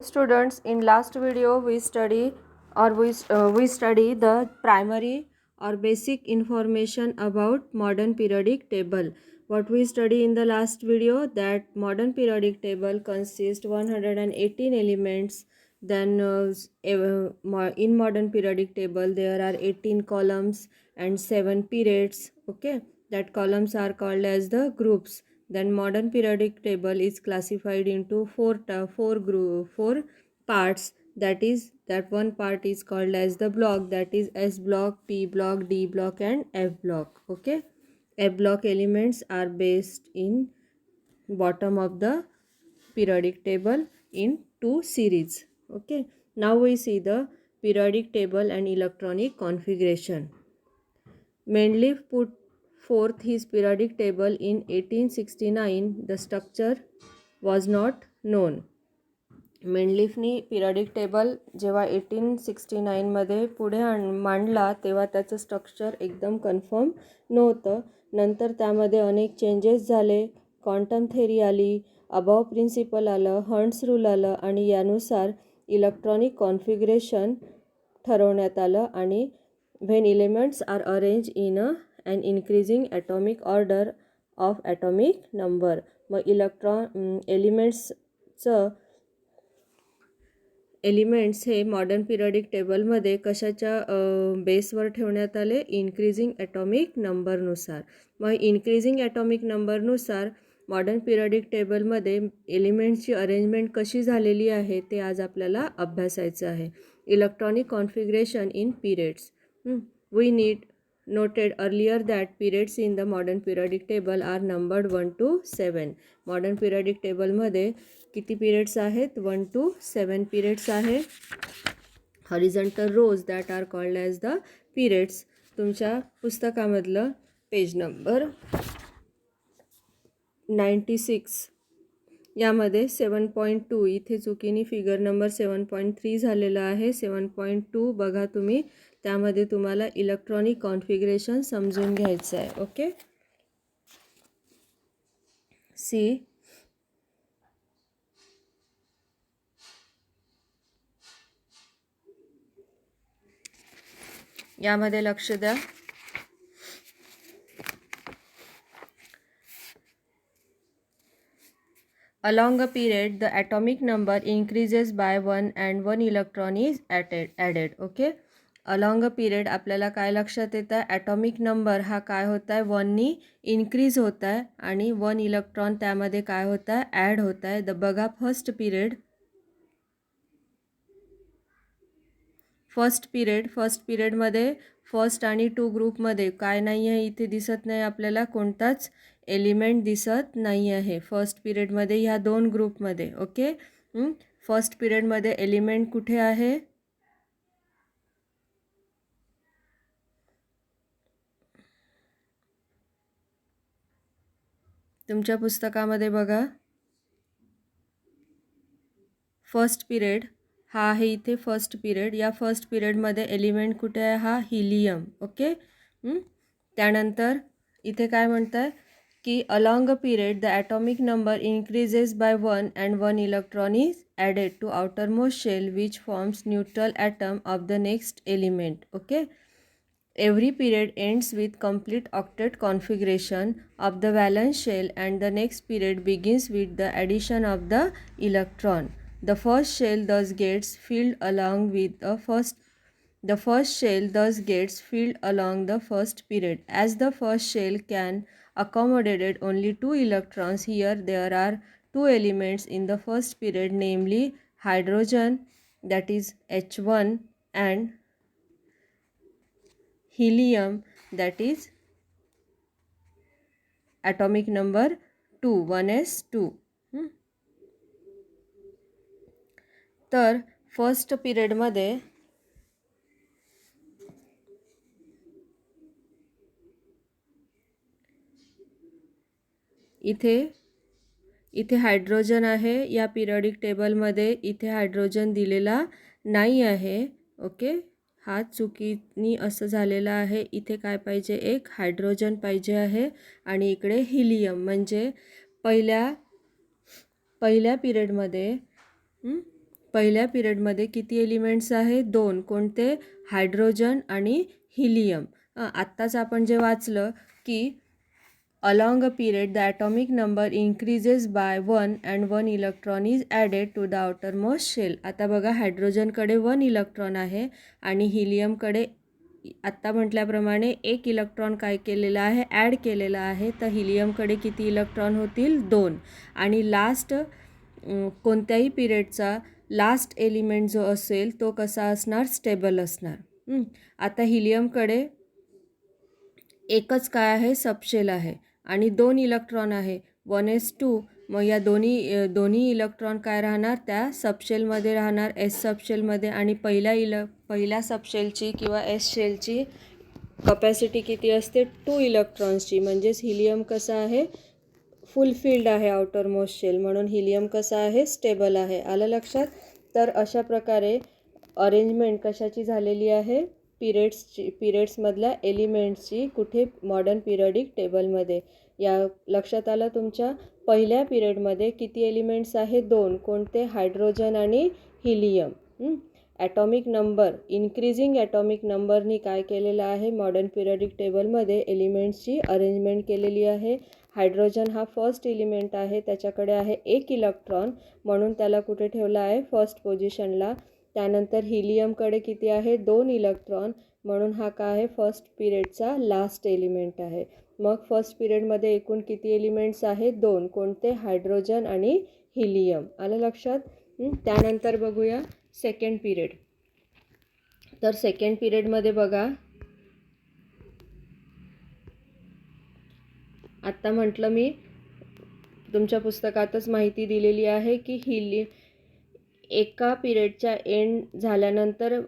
Students, in last video we study the primary or basic information about modern periodic table. What we study in the last video, that modern periodic table consists 118 elements. Then in modern periodic table there are 18 columns and 7 periods. Okay, that columns are called as the groups. Then modern periodic table is classified into four parts. That is, that one part is called as the block, that is S block, P block, D block and F block. Okay, F block elements are based in bottom of the periodic table in two series. Okay, now we see the periodic table and electronic configuration. Mendeleev put forth his periodic table in 1869. The structure was not known. मेंडलीफनी periodic table जेव्हा 1869मध्ये पुढे मांडला तेव्हा त्याचं structure एकदम confirm नव्हतं. नंतर त्यामध्ये अनेक चेंजेस झाले. क्वांटम थेरी आली, अबाव प्रिन्सिपल आलं, हंट्स रूल आलं आणि यानुसार इलेक्ट्रॉनिक कॉन्फिगरेशन ठरवण्यात आलं. आणि when elements are arrange in an increasing atomic order of atomic number. मग एलिमेंट्स हे मॉडर्न पिरियडिक टेबलमध्ये कशाच्या बेसवर ठेवण्यात आले? इन्क्रीजिंग ॲटॉमिक नंबरनुसार. मग इन्क्रीजिंग ॲटॉमिक नंबरनुसार मॉडर्न पिरियडिक टेबलमध्ये एलिमेंट्सची अरेंजमेंट कशी झालेली आहे ते आज आपल्याला अभ्यासायचं आहे. Electronic configuration in periods. We noted earlier that periods in the modern periodic table are numbered 1 to 7. Modern periodic टेबलमध्ये किती पिरियड्स आहेत? 1 to 7 पिरियड्स आहे. Horizontal rows that are called as the periods. तुमच्या पुस्तकामधलं पेज नंबर 96 यामध्ये 7.2 इथे चुकीने figure number 7.3 झालेला आहे. 7.2 बघा तुम्ही, त्यामध्ये तुम्हाला इलेक्ट्रॉनिक कॉन्फिगरेशन समजून घ्यायचं आहे. ओके, सी यामध्ये लक्ष द्या. Along a period, the atomic number increases by 1 and 1 electron is added. Okay, along a period आपल्याला काय लक्षात येतं? ॲटॉमिक नंबर हा काय होत आहे? 1नी इन्क्रीज होत आहे आणि 1 इलेक्ट्रॉन त्यामध्ये काय होत आहे? ॲड होत आहे. बघा फर्स्ट पिरियडमध्ये फर्स्ट आणि 2 ग्रुपमध्ये काय नाही आहे? इथे दिसत नाही आपल्याला, कोणताच एलिमेंट दिसत नाही आहे फर्स्ट पिरियडमध्ये ह्या 2 ग्रुपमध्ये. ओके, फर्स्ट पिरियडमध्ये एलिमेंट कुठे आहे? तुमच्या पुस्तकामध्ये बघा, फर्स्ट पिरियड हा आहे इथे फर्स्ट पिरियड. या फर्स्ट पिरियडमध्ये एलिमेंट कुठे आहे? हा हिलियम. ओके, त्यानंतर इथे काय म्हणत आहे की along a period the atomic number increases by 1 and 1 electron is added to outer most shell which forms neutral atom of the next element. Okay, every period ends with complete octet configuration of the valence shell and the next period begins with the addition of the electron. The first shell thus gets filled along with the first shell thus gets filled along the first period. As the first shell can accommodate only 2 electrons, here there are 2 elements in the first period, namely hydrogen, that is H1, and helium, that is atomic number 2, 1s2. तर first पिरियडमध्ये इथे hydrogen आहे. या periodic टेबलमध्ये इथे hydrogen दिलेला नाही आहे. ओके, हा चुकीने असं झालेला आहे. इथे काय पाहिजे? एक हायड्रोजन पाहिजे आहे आणि इकडे हिलियम. म्हणजे पहिल्या पिरियडमध्ये पहिल्या पिरियडमध्ये किती एलिमेंट्स आहे? 2. कोणते? हायड्रोजन आणि हिलियम. आत्ताच आपण जे वाचलं की along a period the atomic number increases by 1 and 1 electron is added to the outermost shell. आता बघा हायड्रोजनकडे 1 इलेक्ट्रॉन आहे आणि हिलियमकडे आत्ता म्हटल्याप्रमाणे 1 इलेक्ट्रॉन काय केलेला आहे? ॲड केलेला आहे. तर हिलियमकडे किती इलेक्ट्रॉन होतील? 2. आणि लास्ट कोणत्याही पिरियडचा लास्ट एलिमेंट जो असेल तो कसा असणार? स्टेबल असणार. आता हिलियमकडे एकच काय आहे? सबशेल आहे आणि 2 इलेक्ट्रॉन आहे 1s2. मग या दोन्ही इलेक्ट्रॉन काय राहणार? त्या सबशेलमध्ये राहणार, एस सबशेलमध्ये. आणि पहिल्या सबशेलची किंवा एस शेलची कपॅसिटी किती असते? 2 इलेक्ट्रॉन्सची. म्हणजेच हिलियम कसा आहे? फुलफिल्ड आहे आउटर मोस्ट शेल, म्हणून हिलियम कसा आहे? स्टेबल आहे. आलं लक्षात? तर अशा प्रकारे अरेंजमेंट कशाची झालेली आहे? पिरियड्समधल्या एलिमेंट्सची कुठे? मॉडर्न पिरियडिक टेबलमध्ये. या लक्षात आलं तुमच्या? पहिल्या पिरियडमध्ये किती एलिमेंट्स आहे? 2. कोणते? हायड्रोजन आणि helium. Atomic number increasing atomic नंबरनी काय केलेलं आहे? मॉडर्न पिरियडिक टेबलमध्ये एलिमेंट्सची अरेंजमेंट केलेली आहे. हायड्रोजन हा फर्स्ट एलिमेंट आहे, त्याच्याकडे आहे 1 इलेक्ट्रॉन, म्हणून त्याला कुठे ठेवला आहे? फर्स्ट पोझिशनला. त्यानंतर हिलियमकडे किती आहे? 2 इलेक्ट्रॉन, म्हणून हा काय आहे? फर्स्ट पिरियडचा लास्ट एलिमेंट आहे. मग फर्स्ट पिरियडमध्ये एकूण किती एलिमेंट्स आहेत? 2. कोणते? हायड्रोजन आणि हिलियम. आलं लक्षात? त्यानंतर बघूया सेकंड पिरियड. तर सेकंड पिरियडमध्ये बघा, आत्ता म्हटलं मी तुमच्या पुस्तकातच माहिती दिलेली आहे की एका पिरियडच्या एंड झाल्यानंतर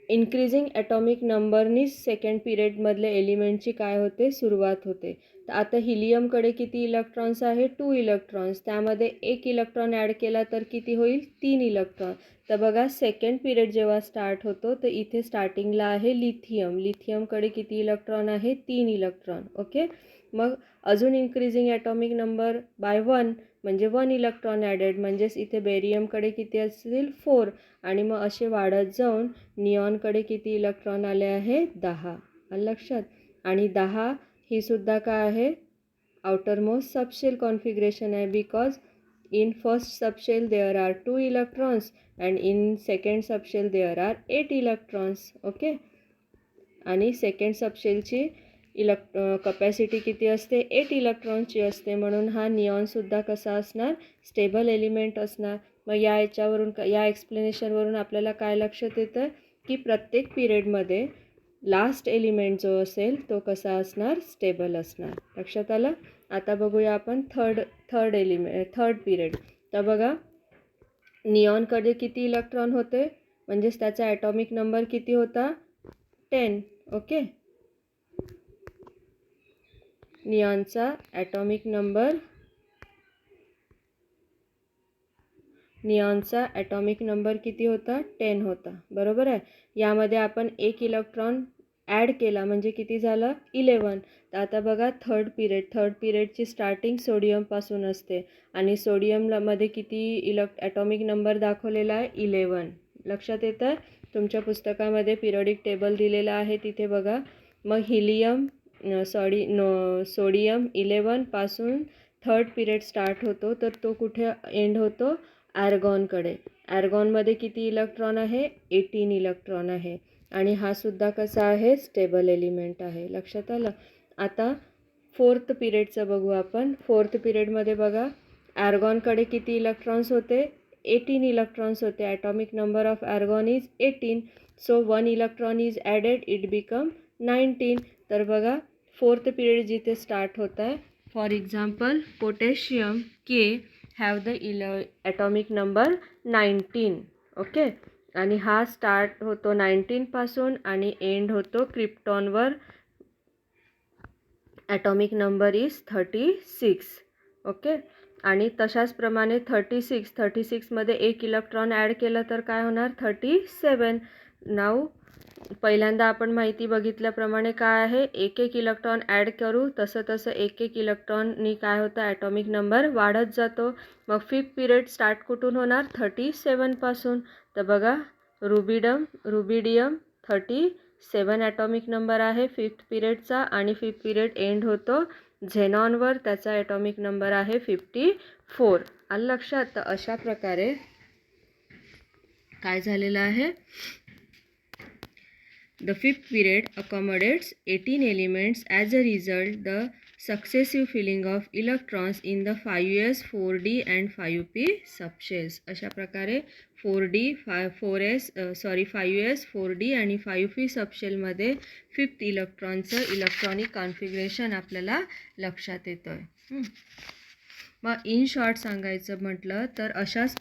इन्क्रीजिंग ॲटॉमिक नंबरनीच सेकंड पिरियडमधले एलिमेंटची काय होते? सुरुवात होते. तर आता हिलियमकडे किती इलेक्ट्रॉन्स आहे? 2 इलेक्ट्रॉन्स. त्यामध्ये 1 इलेक्ट्रॉन ॲड केला तर किती होईल? 3 इलेक्ट्रॉन. तर बघा सेकंड पिरियड जेव्हा स्टार्ट होतो तर इथे स्टार्टिंगला आहे लिथियम. लिथियमकडे किती इलेक्ट्रॉन आहे? 3 इलेक्ट्रॉन. ओके. मग अजून इन्क्रीजिंग ॲटॉमिक नंबर बाय 1 म्हणजे 1 इलेक्ट्रॉन ॲडेड, म्हणजेच इथे बेरियमकडे किती असतील? 4. आणि मग असे वाढत जाऊन निऑनकडे किती इलेक्ट्रॉन आले आहे? 10. लक्षात? आणि 10 ही सुद्धा काय आहे? आउटर मोस्ट सबशेल कॉन्फिगरेशन आहे. Because in first subshell there are 2 electrons and in second subshell there are 8 electrons. Okay. आणि सेकंड सबशेलची कपॅसिटी किती असते? 8 इलेक्ट्रॉनची असते, म्हणून हा निऑनसुद्धा कसा असणार? स्टेबल एलिमेंट असणार. मग या एक्सप्लेनेशनवरून आपल्याला काय लक्षात येतं? की प्रत्येक पिरियडमध्ये लास्ट एलिमेंट जो असेल तो कसा असणार? स्टेबल असणार. लक्षात आलं? आता बघूया आपण थर्ड पिरियड. तर बघा निऑनकडे किती इलेक्ट्रॉन होते? म्हणजेच त्याचा ॲटॉमिक नंबर किती होता? 10. ओके. निऑनचा ॲटॉमिक नंबर किती होता? 10 होता. बरोबर आहे. यामध्ये आपण 1 इलेक्ट्रॉन ॲड केला म्हणजे किती झालं? 11. तर आता बघा थर्ड पिरियडची स्टार्टिंग सोडियमपासून असते आणि सोडियममध्ये किती ॲटॉमिक नंबर दाखवलेला आहे? 11. लक्षात येतं? तुमच्या पुस्तकामध्ये पिरियडिक टेबल दिलेला आहे तिथे बघा. मग सोडियम 11 पासून थर्ड पिरियड स्टार्ट होतो, तर तो कुठे एंड होतो? ॲर्गॉनकडे. ॲर्गॉनमध्ये किती इलेक्ट्रॉन आहे? 18 इलेक्ट्रॉन आहे. आणि हा सुद्धा कसा आहे? स्टेबल एलिमेंट आहे. लक्षात आलं? आता फोर्थ पिरियडचं बघू आपण. फोर्थ पिरियडमध्ये बघा ॲर्गॉनकडे किती इलेक्ट्रॉन्स होते? 18 इलेक्ट्रॉन्स होते. Atomic number of argon is 18. So 1 electron is added, it become 19. तर बघा फोर्थ पिरियड जिथे स्टार्ट होत आहे, for example potassium K have the atomic number 19. Okay. आणि हा स्टार्ट होतो 19 पासून आणि एंड होतो क्रिप्टॉनवर. Atomic number is 36. ओके. आणि तशाच प्रमाणे 36मध्ये 1 इलेक्ट्रॉन ॲड केलं तर काय होणार? 37. नाऊ पहिल्यांदा आपण माहिती बघितल्याप्रमाणे काय आहे, एक एक इलेक्ट्रॉन ॲड करू तसं तसं एक एक इलेक्ट्रॉननी काय होतं, ॲटॉमिक नंबर वाढत जातो. मग फिफ्थ पिरियड स्टार्ट कुठून होणार, 37पासून. तर बघा रुबिडियम 37 ॲटॉमिक नंबर आहे फिफ्थ पिरियडचा, आणि फिफ्थ पिरियड एंड होतो झेनॉनवर, त्याचा ॲटॉमिक नंबर आहे 54. आलं लक्षात. तर अशा प्रकारे काय झालेलं आहे, the fifth period accommodates 18 elements. As a result, the successive filling of electrons in the 5s, 4d and 5p subshells. अशा प्रकारे 4d, 5s, 4d आणि 5p सबशेलमध्ये फिफ्थ इलेक्ट्रॉनचं इलेक्ट्रॉनिक कॉन्फिगरेशन आपल्याला लक्षात येतं आहे. मग इन शॉर्ट सांगायचं म्हटलं तर अशाच